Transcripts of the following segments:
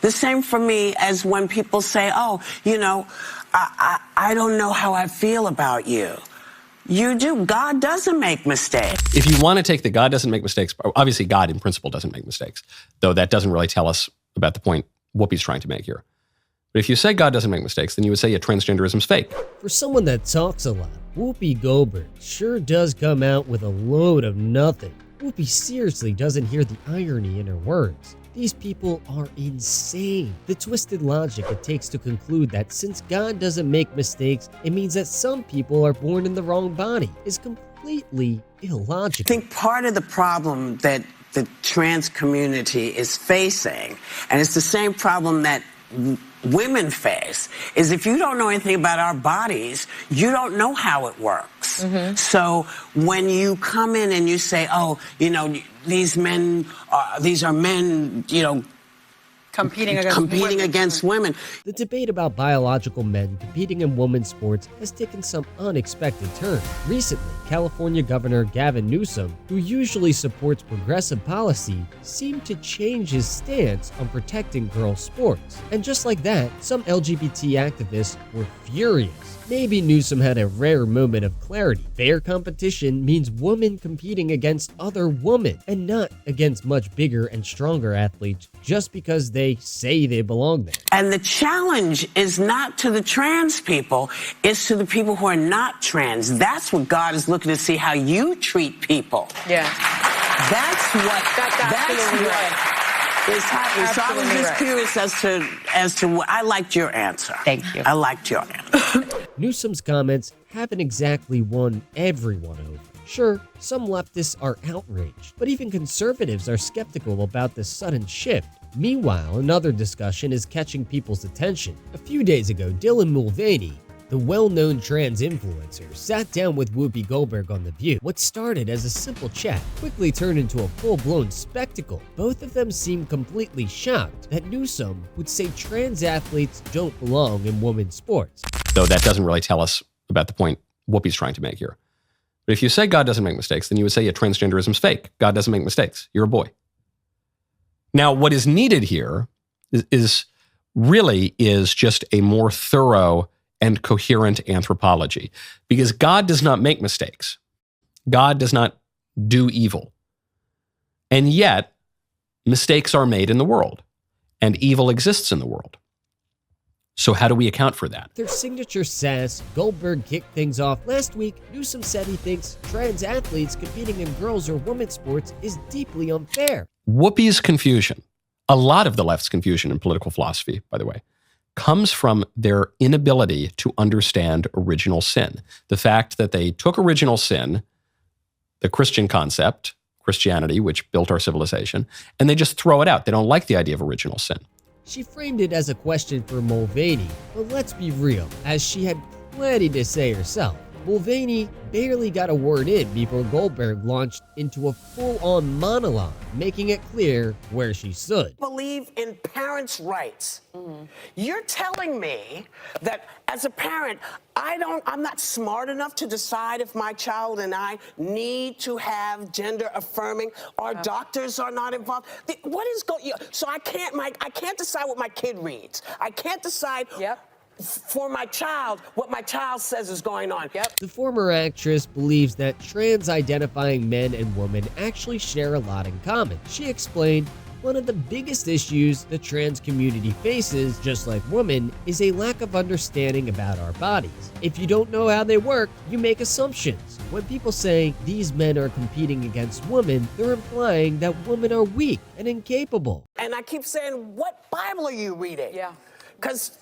The same for me as when people say, oh, you know, I don't know how I feel about you. You do. God doesn't make mistakes. If you want to take the God doesn't make mistakes, obviously God in principle doesn't make mistakes, though that doesn't really tell us about the point Whoopi's trying to make here. But if you say God doesn't make mistakes, then you would say transgenderism's fake. For someone that talks a lot, Whoopi Goldberg sure does come out with a load of nothing. Whoopi seriously doesn't hear the irony in her words. These people are insane. The twisted logic it takes to conclude that since God doesn't make mistakes, it means that some people are born in the wrong body is completely illogical. I think part of the problem that the trans community is facing, and it's the same problem that women face, is if you don't know anything about our bodies, you don't know how it works. So when you come in and you say, oh, you know, these are men, you know, competing against women. The debate about biological men competing in women's sports has taken some unexpected turns. Recently, California Governor Gavin Newsom, who usually supports progressive policy, seemed to change his stance on protecting girls' sports. And just like that, some LGBT activists were furious. Maybe Newsom had a rare moment of clarity. Fair competition means women competing against other women, and not against much bigger and stronger athletes just because they say they belong there. And the challenge is not to the trans people, it's to the people who are not trans. That's what God is looking to see, how you treat people. Yeah. That's what is happening. So I was just curious as to what I liked your answer. Thank you. I liked your answer. Newsom's comments haven't exactly won everyone over. Sure, some leftists are outraged, but even conservatives are skeptical about this sudden shift. Meanwhile, another discussion is catching people's attention. A few days ago, Dylan Mulvaney, the well-known trans influencer, sat down with Whoopi Goldberg on The View. What started as a simple chat quickly turned into a full-blown spectacle. Both of them seemed completely shocked that Newsom would say trans athletes don't belong in women's sports. Though that doesn't really tell us about the point Whoopi's trying to make here. But if you say God doesn't make mistakes, then you would say transgenderism's fake. God doesn't make mistakes. You're a boy. Now, what is needed here is just a more thorough and coherent anthropology, because God does not make mistakes. God does not do evil. And yet, mistakes are made in the world, and evil exists in the world. So how do we account for that? Their signature sass, Goldberg kicked things off last week. Newsom said he thinks trans athletes competing in girls' or women's sports is deeply unfair. Whoopi's confusion, a lot of the left's confusion in political philosophy, by the way, comes from their inability to understand original sin. The fact that they took original sin, the Christian concept, Christianity, which built our civilization, and they just throw it out. They don't like the idea of original sin. She framed it as a question for Mulvaney, but let's be real, as she had plenty to say herself. Mulvaney barely got a word in before Goldberg launched into a full-on monologue, making it clear where she stood. Believe in parents' rights. You're telling me that as a parent, I'm not smart enough to decide if my child and I need to have gender affirming. Our doctors are not involved. What is going? So I can't decide what my kid reads. I can't decide. For my child, what my child says is going on. The former actress believes that trans-identifying men and women actually share a lot in common. She explained, one of the biggest issues the trans community faces, just like women, is a lack of understanding about our bodies. If you don't know how they work, you make assumptions. When people say these men are competing against women, they're implying that women are weak and incapable. And I keep saying, what Bible are you reading? Because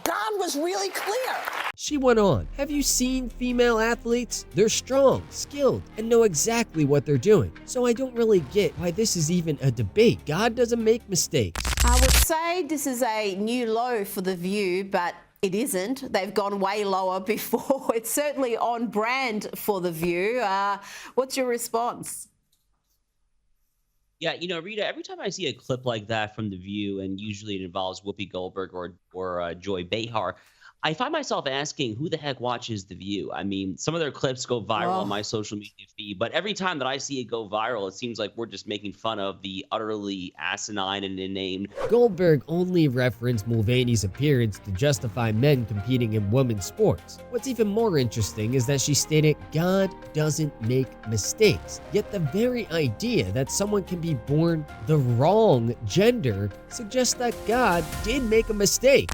God was really clear. She went on, have you seen female athletes? They're strong, skilled, and know exactly what they're doing. So I don't really get why this is even a debate. God doesn't make mistakes. I would say this is a new low for The View, but it isn't. They've gone way lower before. It's certainly on brand for The View. What's your response? Yeah, Rita, every time I see a clip like that from The View, and usually it involves Whoopi Goldberg or Joy Behar, I find myself asking, who the heck watches The View? I mean, some of their clips go viral on my social media feed, but every time that I see it go viral, it seems like we're just making fun of the utterly asinine and inane. Goldberg only referenced Mulvaney's appearance to justify men competing in women's sports. What's even more interesting is that she stated God doesn't make mistakes. Yet the very idea that someone can be born the wrong gender suggests that God did make a mistake.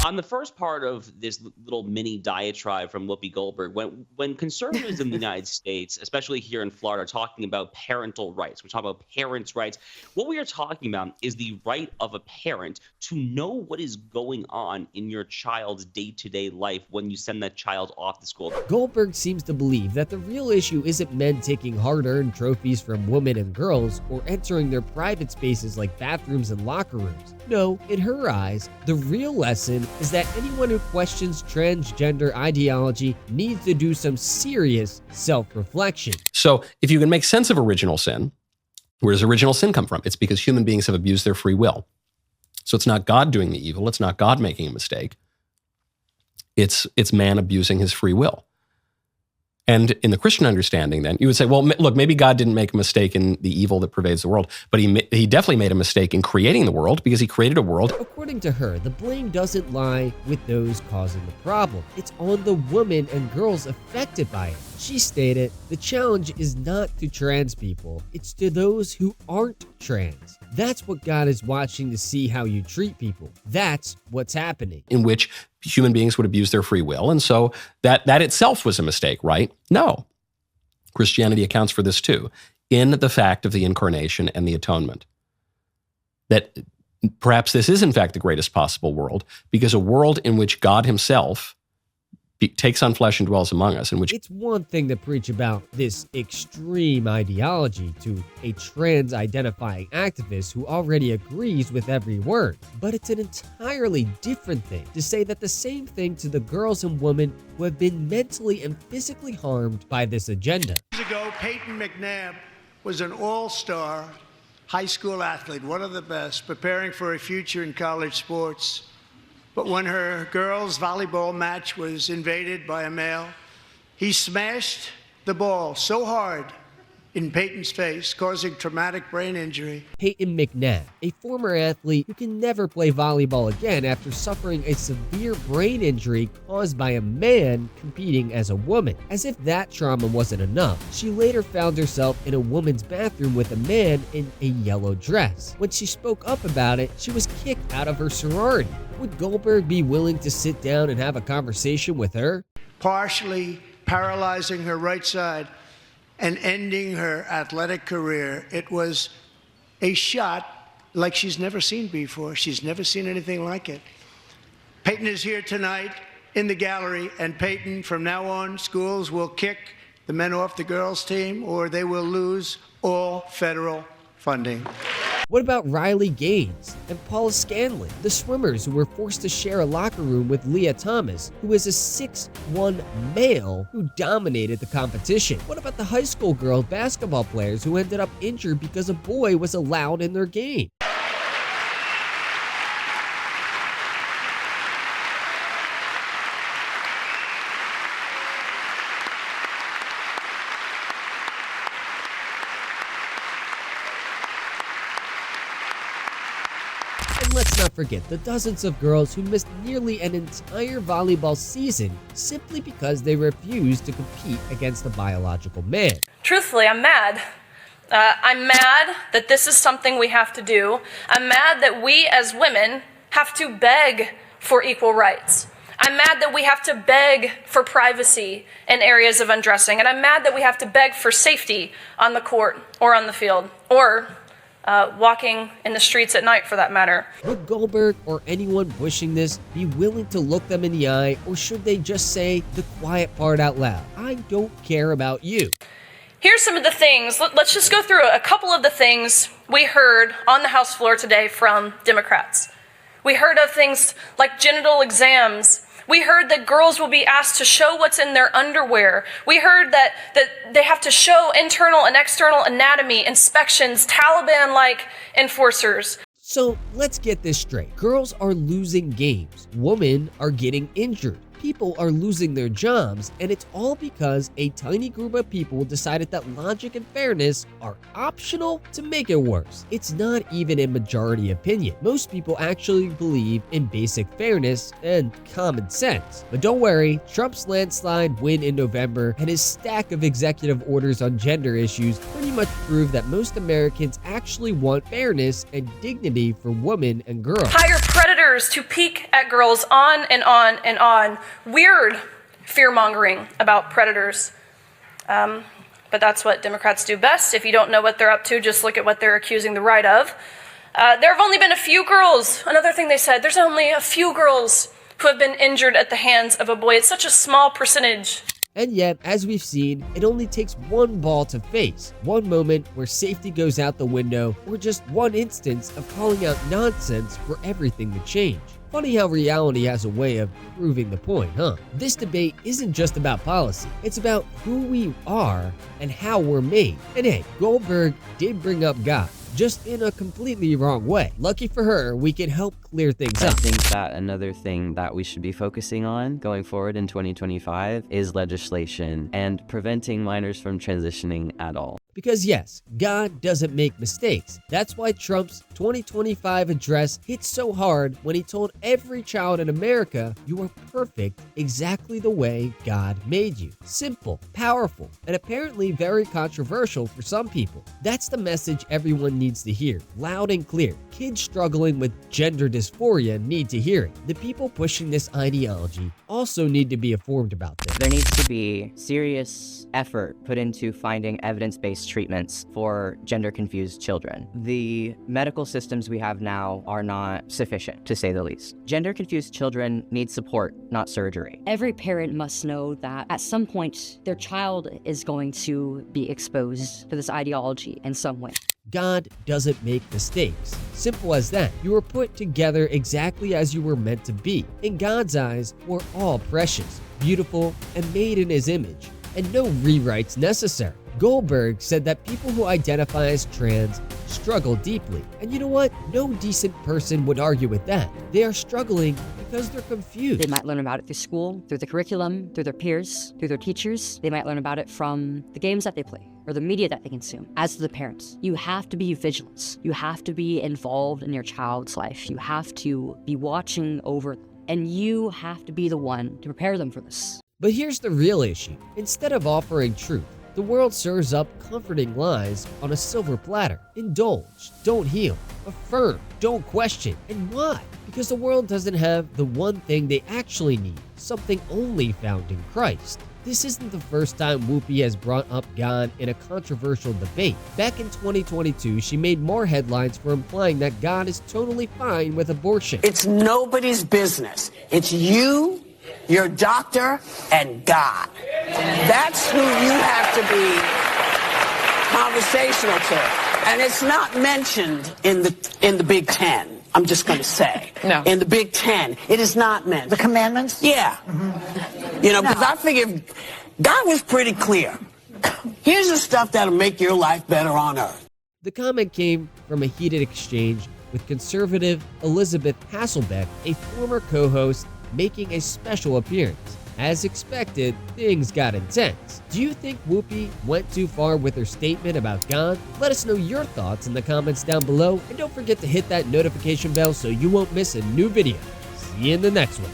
On the first part of this little mini diatribe from Whoopi Goldberg, when conservatives in the United States, especially here in Florida, are talking about parental rights, we're talking about parents' rights, what we are talking about is the right of a parent to know what is going on in your child's day-to-day life when you send that child off to school. Goldberg seems to believe that the real issue isn't men taking hard-earned trophies from women and girls or entering their private spaces like bathrooms and locker rooms. No, in her eyes, the real lesson is that anyone who questions transgender ideology needs to do some serious self-reflection. So if you can make sense of original sin, where does original sin come from? It's because human beings have abused their free will. So it's not God doing the evil. It's not God making a mistake. It's man abusing his free will. And in the Christian understanding, then, you would say, well, look, maybe God didn't make a mistake in the evil that pervades the world, but he definitely made a mistake in creating the world because he created a world. According to her, the blame doesn't lie with those causing the problem. It's on the women and girls affected by it. She stated, the challenge is not to trans people, it's to those who aren't trans. That's what God is watching to see how you treat people. That's what's happening. In which human beings would abuse their free will. And so that itself was a mistake, right? No. Christianity accounts for this too, in the fact of the incarnation and the atonement. That perhaps this is in fact the greatest possible world, because a world in which God himself takes on flesh and dwells among us, in which it's one thing to preach about this extreme ideology to a trans-identifying activist who already agrees with every word, but it's an entirely different thing to say that the same thing to the girls and women who have been mentally and physically harmed by this agenda. Years ago, Peyton McNabb was an all-star high school athlete, one of the best, preparing for a future in college sports. But when her girls' volleyball match was invaded by a male, he smashed the ball so hard in Peyton's face, causing traumatic brain injury. Peyton McNabb, a former athlete who can never play volleyball again after suffering a severe brain injury caused by a man competing as a woman. As if that trauma wasn't enough, she later found herself in a woman's bathroom with a man in a yellow dress. When she spoke up about it, she was kicked out of her sorority. Would Goldberg be willing to sit down and have a conversation with her? Partially paralyzing her right side and ending her athletic career. It was a shot like she's never seen before. She's never seen anything like it. Peyton is here tonight in the gallery, and Peyton, from now on, schools will kick the men off the girls' team, or they will lose all federal funding. What about Riley Gaines and Paula Scanlon, the swimmers who were forced to share a locker room with Leah Thomas, who is a 6'1" male who dominated the competition? What about the high school girl basketball players who ended up injured because a boy was allowed in their game? And let's not forget the dozens of girls who missed nearly an entire volleyball season simply because they refused to compete against a biological man. Truthfully, I'm mad. I'm mad that this is something we have to do. I'm mad that we as women have to beg for equal rights. I'm mad that we have to beg for privacy in areas of undressing. And I'm mad that we have to beg for safety on the court or on the field or walking in the streets at night, for that matter. Would Goldberg or anyone pushing this be willing to look them in the eye, or should they just say the quiet part out loud? I don't care about you. Here's some of the things. Let's just go through a couple of the things we heard on the House floor today from Democrats. We heard of things like genital exams. We heard that girls will be asked to show what's in their underwear. We heard that they have to show internal and external anatomy, inspections, Taliban-like enforcers. So let's get this straight. Girls are losing games. Women are getting injured. People are losing their jobs, and it's all because a tiny group of people decided that logic and fairness are optional to make it worse. It's not even a majority opinion. Most people actually believe in basic fairness and common sense. But don't worry, Trump's landslide win in November and his stack of executive orders on gender issues pretty much prove that most Americans actually want fairness and dignity for women and girls. Hire predators to peek at girls on and on and on. Weird fear-mongering about predators. But that's what Democrats do best. If you don't know what they're up to, just look at what they're accusing the right of. There have only been a few girls. Another thing they said, there's only a few girls who have been injured at the hands of a boy. It's such a small percentage. And yet, as we've seen, it only takes one ball to face, one moment where safety goes out the window, or just one instance of calling out nonsense for everything to change. Funny how reality has a way of proving the point, huh? This debate isn't just about policy, it's about who we are and how we're made. And hey, Goldberg did bring up God, just in a completely wrong way. Lucky for her, we can help clear things I up. think that another thing that we should be focusing on going forward in 2025 is legislation and preventing minors from transitioning at all. Because yes, God doesn't make mistakes. That's why Trump's 2025 address hit so hard when he told every child in America, you are perfect exactly the way God made you. Simple, powerful, and apparently very controversial for some people. That's the message everyone needs to hear, loud and clear. Kids struggling with gender dysphoria need to hear it. The people pushing this ideology also need to be informed about this. There needs to be serious effort put into finding evidence-based treatments for gender-confused children. The medical systems we have now are not sufficient, to say the least. Gender-confused children need support, not surgery. Every parent must know that at some point their child is going to be exposed to this ideology in some way. God doesn't make mistakes. Simple as that. You were put together exactly as you were meant to be. In God's eyes, we're all precious, beautiful, and made in His image, and no rewrites necessary. Goldberg said that people who identify as trans struggle deeply. And you know what? No decent person would argue with that. They are struggling because they're confused. They might learn about it through school, through the curriculum, through their peers, through their teachers. They might learn about it from the games that they play or the media that they consume. As to the parents, you have to be vigilant. You have to be involved in your child's life. You have to be watching over them. And you have to be the one to prepare them for this. But here's the real issue. Instead of offering truth, the world serves up comforting lies on a silver platter. Indulge, don't heal, affirm, don't question. And why? Because the world doesn't have the one thing they actually need, something only found in Christ. This isn't the first time Whoopi has brought up God in a controversial debate. Back in 2022, she made more headlines for implying that God is totally fine with abortion. It's nobody's business. It's you, your doctor, and God. That's who you have to be conversational to. And it's not mentioned in the Big Ten. I'm just going to say. No. In the Big Ten, it is not mentioned. The commandments? Yeah. Mm-hmm. You know, because I figured God was pretty clear. Here's the stuff that'll make your life better on earth. The comment came from a heated exchange with conservative Elizabeth Hasselbeck, a former co-host, making a special appearance. As expected, things got intense. Do you think Whoopi went too far with her statement about God? Let us know your thoughts in the comments down below, and don't forget to hit that notification bell so you won't miss a new video. See you in the next one.